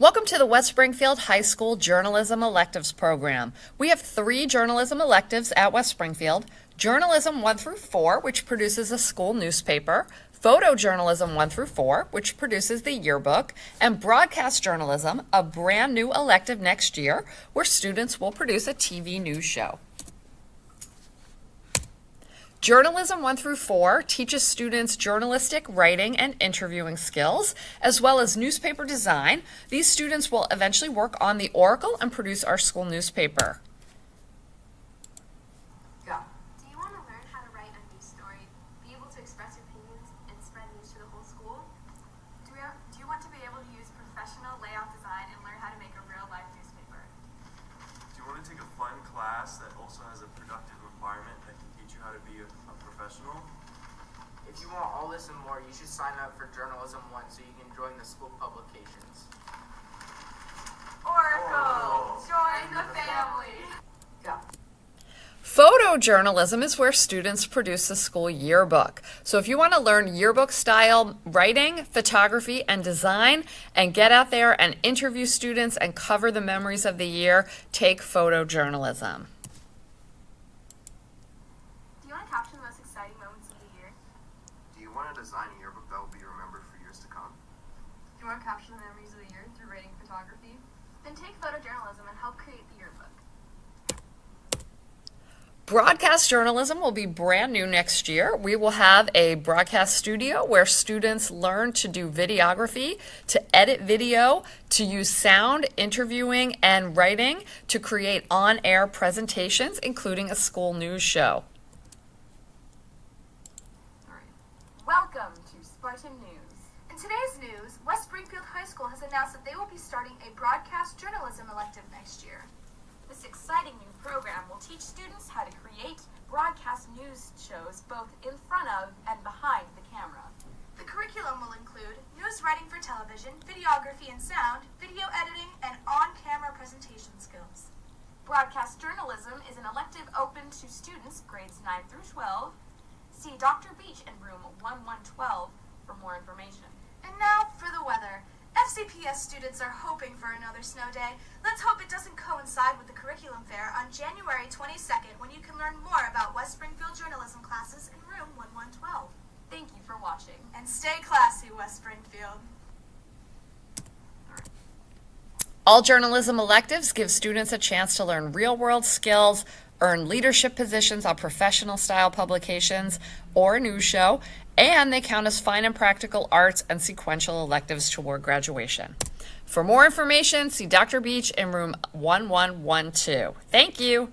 Welcome to the West Springfield High School Journalism Electives program. We have 3 journalism electives at West Springfield: Journalism 1 through 4, which produces a school newspaper; Photojournalism 1 through 4, which produces the yearbook; and Broadcast Journalism, a brand new elective next year, where students will produce a TV news show. Journalism 1 through 4 teaches students journalistic writing and interviewing skills, as well as newspaper design. These students will eventually work on the Oracle and produce our school newspaper. Go. Do you want to learn how to write a news story, be able to express opinions, and spread news to the whole school? Do you want to be able to use professional layout design and learn how to make a real-life newspaper? Do you want to take a fun class that also has a productive environment that can teach you how to be a professional? If you want all this and more, you should sign up for Journalism 1 so you can join the school publications. Oracle! Join the family! Go. Photojournalism is where students produce the school yearbook. So if you want to learn yearbook style writing, photography, and design, and get out there and interview students and cover the memories of the year, take photojournalism. Do you want to capture the most exciting moments of the year? Do you want to design a yearbook that will be remembered for years to come? Do you want to capture the memories of the year through writing photography? Then take photojournalism and help create the yearbook. Broadcast journalism will be brand new next year. We will have a broadcast studio where students learn to do videography, to edit video, to use sound, interviewing, and writing to create on-air presentations, including a school news show. Welcome to Spartan News. In today's news, West Springfield High School has announced that they will be starting a broadcast journalism elective next year. This exciting new program will teach students how to create broadcast news shows both in front of and behind the camera. The curriculum will include news writing for television, videography and sound, video editing, and on-camera presentation skills. Broadcast journalism is an elective open to students grades 9 through 12. See Dr. Beach in room 1112 for more information. And now for the weather. FCPS students are hoping for another snow day. Let's hope it doesn't coincide with the curriculum fair on January 22nd, when you can learn more about West Springfield journalism classes in room 1112. Thank you for watching. And stay classy, West Springfield. All journalism electives give students a chance to learn real-world skills, earn leadership positions on professional-style publications or a news show, and they count as fine and practical arts and sequential electives toward graduation. For more information, see Dr. Beach in room 1112. Thank you.